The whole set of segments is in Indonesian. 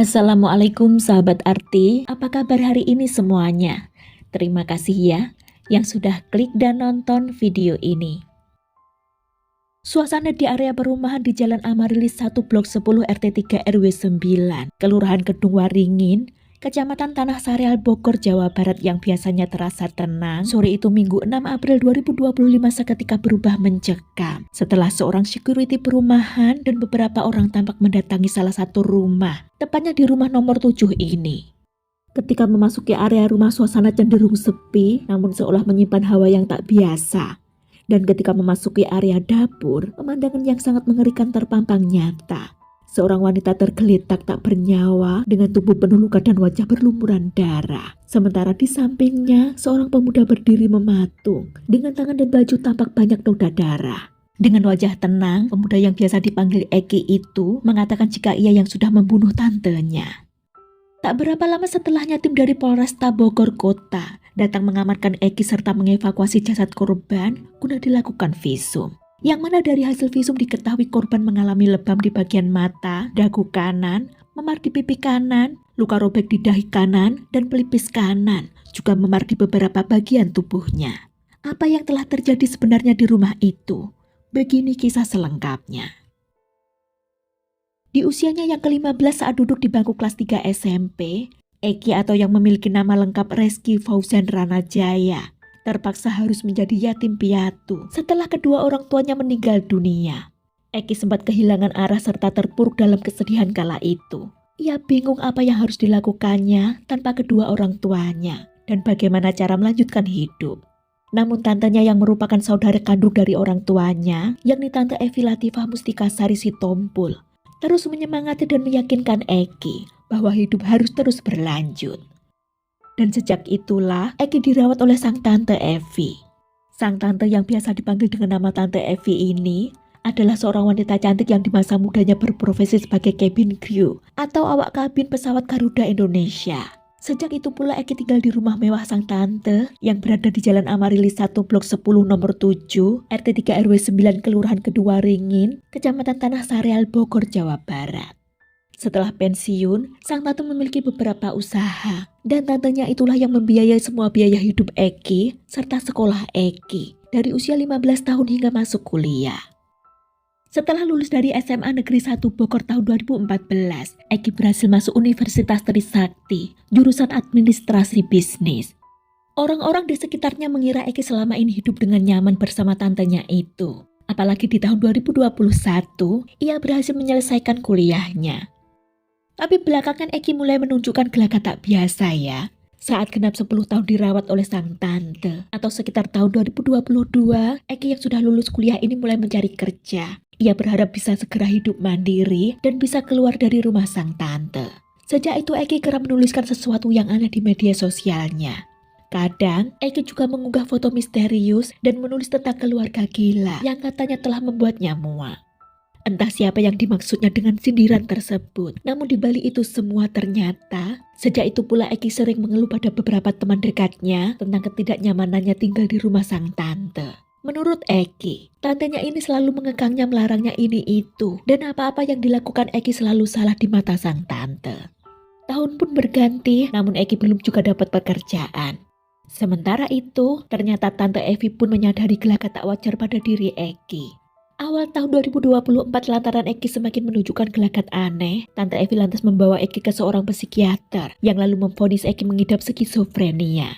Assalamualaikum sahabat Arti, apa kabar hari ini semuanya? Terima kasih ya yang sudah klik dan nonton video ini. Suasana di area perumahan di Jalan Amarilis 1 Blok 10 RT 3 RW 9, Kelurahan Kedung Waringin, Kecamatan Tanah Sareal, Bogor, Jawa Barat yang biasanya terasa tenang, sore itu Minggu 6 April 2025 seketika berubah mencekam setelah seorang security perumahan dan beberapa orang tampak mendatangi salah satu rumah, tepatnya di rumah nomor 7 ini. Ketika memasuki area rumah, suasana cenderung sepi, namun seolah menyimpan hawa yang tak biasa. Dan ketika memasuki area dapur, pemandangan yang sangat mengerikan terpampang nyata. Seorang wanita tergeletak tak bernyawa dengan tubuh penuh luka dan wajah berlumuran darah. Sementara di sampingnya, seorang pemuda berdiri mematung. Dengan tangan dan baju tampak banyak noda darah. Dengan wajah tenang, pemuda yang biasa dipanggil Eki itu mengatakan jika ia yang sudah membunuh tantenya. Tak berapa lama setelahnya tim dari Polresta Bogor Kota datang mengamankan Eki serta mengevakuasi jasad korban guna dilakukan visum. Yang mana dari hasil visum diketahui korban mengalami lebam di bagian mata, dagu kanan, memar di pipi kanan, luka robek di dahi kanan, dan pelipis kanan, juga memar di beberapa bagian tubuhnya. Apa yang telah terjadi sebenarnya di rumah itu? Begini kisah selengkapnya. Di usianya yang ke-15 saat duduk di bangku kelas 3 SMP, Eki atau yang memiliki nama lengkap Reski Fauzan Ranajaya terpaksa harus menjadi yatim piatu setelah kedua orang tuanya meninggal dunia. Eki sempat kehilangan arah serta terpuruk dalam kesedihan kala itu. Ia bingung apa yang harus dilakukannya tanpa kedua orang tuanya dan bagaimana cara melanjutkan hidup. Namun tantenya yang merupakan saudara kandung dari orang tuanya, yakni Tante Evi Latifah Mustikasari Sitompul, terus menyemangati dan meyakinkan Eki bahwa hidup harus terus berlanjut. Dan sejak itulah Eki dirawat oleh sang Tante Evi. Sang Tante yang biasa dipanggil dengan nama Tante Evi ini adalah seorang wanita cantik yang di masa mudanya berprofesi sebagai cabin crew atau awak kabin pesawat Garuda Indonesia. Sejak itu pula Eki tinggal di rumah mewah sang Tante yang berada di Jalan Amarilis 1 Blok 10 nomor 7 RT 3 RW 9 Kelurahan Kedung Waringin, Kecamatan Tanah Sareal, Bogor, Jawa Barat. Setelah pensiun, sang tante memiliki beberapa usaha dan tantenya itulah yang membiayai semua biaya hidup Eki serta sekolah Eki dari usia 15 tahun hingga masuk kuliah. Setelah lulus dari SMA Negeri 1 Bogor tahun 2014, Eki berhasil masuk Universitas Trisakti, jurusan administrasi bisnis. Orang-orang di sekitarnya mengira Eki selama ini hidup dengan nyaman bersama tantenya itu. Apalagi di tahun 2021, ia berhasil menyelesaikan kuliahnya. Tapi belakangan Eki mulai menunjukkan gelagat tak biasa ya. Saat genap 10 tahun dirawat oleh sang tante, atau sekitar tahun 2022, Eki yang sudah lulus kuliah ini mulai mencari kerja. Ia berharap bisa segera hidup mandiri dan bisa keluar dari rumah sang tante. Sejak itu Eki kerap menuliskan sesuatu yang aneh di media sosialnya. Kadang Eki juga mengunggah foto misterius dan menulis tentang keluarga gila yang katanya telah membuatnya muak. Entah siapa yang dimaksudnya dengan sindiran tersebut. Namun di balik itu semua ternyata, sejak itu pula Eki sering mengeluh pada beberapa teman dekatnya tentang ketidaknyamanannya tinggal di rumah sang tante. Menurut Eki, tantenya ini selalu mengekangnya, melarangnya ini itu, dan apa-apa yang dilakukan Eki selalu salah di mata sang tante. Tahun pun berganti, namun Eki belum juga dapat pekerjaan. Sementara itu, ternyata Tante Evi pun menyadari gelagat tak wajar pada diri Eki. Awal tahun 2024 lantaran Eki semakin menunjukkan gelagat aneh, Tante Evi lantas membawa Eki ke seorang psikiater yang lalu memvonis Eki mengidap skizofrenia.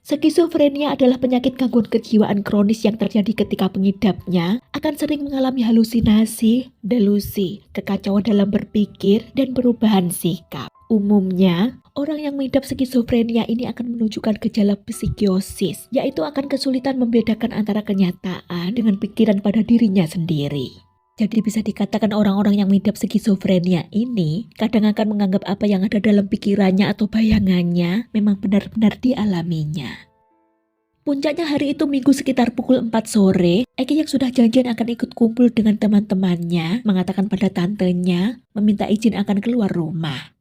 Skizofrenia adalah penyakit gangguan kejiwaan kronis yang terjadi ketika pengidapnya akan sering mengalami halusinasi, delusi, kekacauan dalam berpikir, dan perubahan sikap. Umumnya, orang yang mengidap skizofrenia ini akan menunjukkan gejala psikiosis, yaitu akan kesulitan membedakan antara kenyataan dengan pikiran pada dirinya sendiri. Jadi bisa dikatakan orang-orang yang mengidap skizofrenia ini kadang akan menganggap apa yang ada dalam pikirannya atau bayangannya memang benar-benar dialaminya. Puncaknya hari itu Minggu sekitar pukul 4 sore, Eki yang sudah janjian akan ikut kumpul dengan teman-temannya mengatakan pada tantenya meminta izin akan keluar rumah.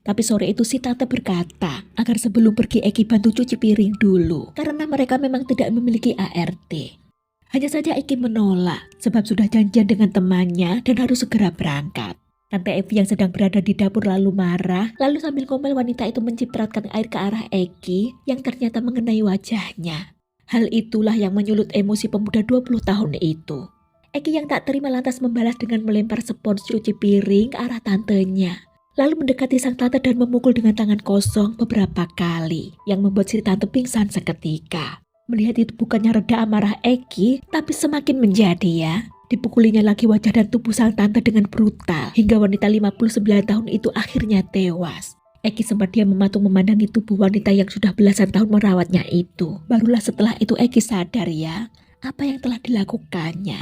Tapi sore itu si tante berkata agar sebelum pergi Eki bantu cuci piring dulu karena mereka memang tidak memiliki ART. Hanya saja Eki menolak sebab sudah janjian dengan temannya dan harus segera berangkat. Tante Evi yang sedang berada di dapur lalu marah, lalu sambil ngomel wanita itu mencipratkan air ke arah Eki yang ternyata mengenai wajahnya. Hal itulah yang menyulut emosi pemuda 20 tahun itu. Eki yang tak terima lantas membalas dengan melempar spons cuci piring ke arah tantenya. Lalu mendekati sang tante dan memukul dengan tangan kosong beberapa kali, yang membuat si tante pingsan seketika. Melihat itu bukannya reda amarah Eki, tapi semakin menjadi ya. Dipukulinya lagi wajah dan tubuh sang tante dengan brutal, hingga wanita 59 tahun itu akhirnya tewas. Eki sempat diam mematung memandangi tubuh wanita yang sudah belasan tahun merawatnya itu. Barulah setelah itu Eki sadar ya, apa yang telah dilakukannya.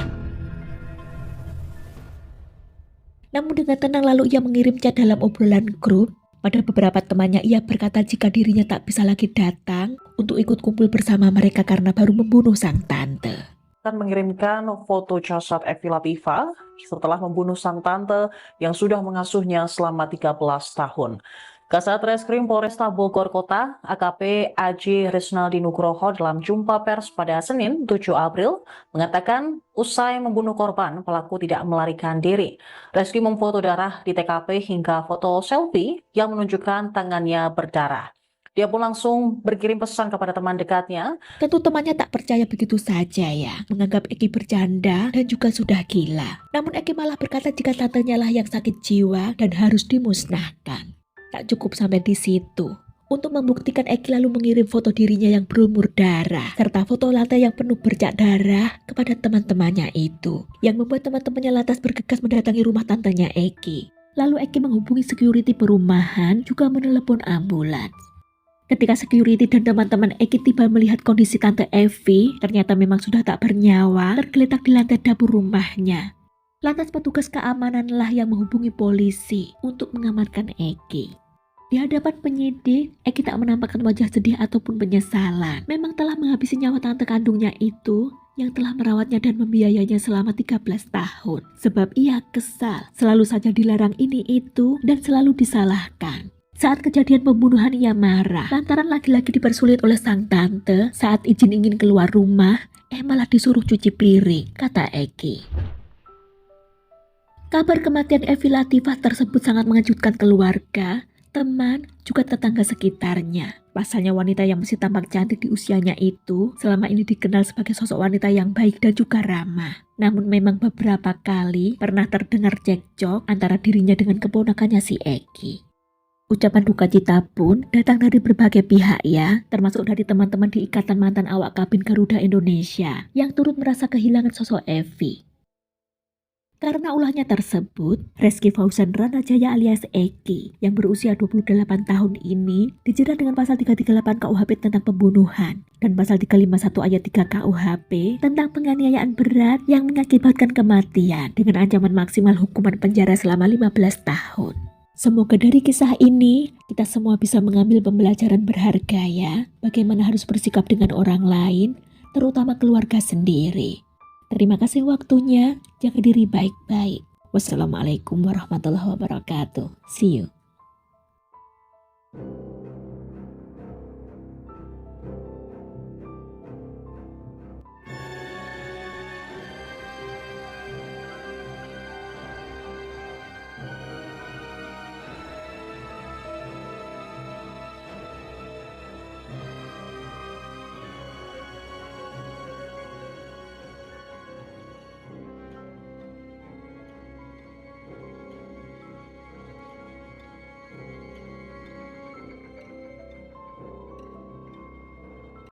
Namun dengan tenang lalu ia mengirim chat dalam obrolan grup. Pada beberapa temannya ia berkata jika dirinya tak bisa lagi datang untuk ikut kumpul bersama mereka karena baru membunuh sang tante. Akan mengirimkan foto jasad Evi Latifah setelah membunuh sang tante yang sudah mengasuhnya selama 13 tahun. Kasat Reskrim Polresta Bogor Kota, AKP Aji Risnaldi Nugroho dalam jumpa pers pada Senin 7 April mengatakan usai membunuh korban, pelaku tidak melarikan diri. Reski memfoto darah di TKP hingga foto selfie yang menunjukkan tangannya berdarah. Dia pun langsung berkirim pesan kepada teman dekatnya. Tentu temannya tak percaya begitu saja ya, menganggap Eki bercanda dan juga sudah gila. Namun Eki malah berkata jika tantenya lah yang sakit jiwa dan harus dimusnahkan. Tak cukup sampai di situ. Untuk membuktikan Eki lalu mengirim foto dirinya yang berlumur darah, serta foto lantai yang penuh bercak darah kepada teman-temannya itu. Yang membuat teman-temannya lantas bergegas mendatangi rumah tantenya Eki. Lalu Eki menghubungi security perumahan juga menelepon ambulans. Ketika security dan teman-teman Eki tiba melihat kondisi Tante Evi, ternyata memang sudah tak bernyawa, tergeletak di lantai dapur rumahnya. Lantas petugas keamananlah yang menghubungi polisi untuk mengamankan Eki. Di hadapan penyidik, Eki tak menampakkan wajah sedih ataupun penyesalan. Memang telah menghabisi nyawa tante kandungnya itu yang telah merawatnya dan membiayainya selama 13 tahun. Sebab ia kesal, selalu saja dilarang ini itu dan selalu disalahkan. Saat kejadian pembunuhan ia marah, lantaran lagi-lagi dipersulit oleh sang tante saat izin ingin keluar rumah, malah disuruh cuci piring, kata Eki. Kabar kematian Evi Latifah tersebut sangat mengejutkan keluarga, teman, juga tetangga sekitarnya. Pasalnya wanita yang masih tampak cantik di usianya itu selama ini dikenal sebagai sosok wanita yang baik dan juga ramah. Namun memang beberapa kali pernah terdengar cekcok antara dirinya dengan keponakannya si Eki. Ucapan duka cita pun datang dari berbagai pihak ya, termasuk dari teman-teman di Ikatan Mantan Awak Kabin Garuda Indonesia yang turut merasa kehilangan sosok Evi. Karena ulahnya tersebut, Reski Fauzan Ranajaya alias Eki yang berusia 28 tahun ini dijerat dengan pasal 338 KUHP tentang pembunuhan dan pasal 351 ayat 3 KUHP tentang penganiayaan berat yang mengakibatkan kematian dengan ancaman maksimal hukuman penjara selama 15 tahun. Semoga dari kisah ini kita semua bisa mengambil pembelajaran berharga ya, bagaimana harus bersikap dengan orang lain, terutama keluarga sendiri. Terima kasih waktunya, jaga diri baik-baik. Wassalamualaikum warahmatullahi wabarakatuh. See you.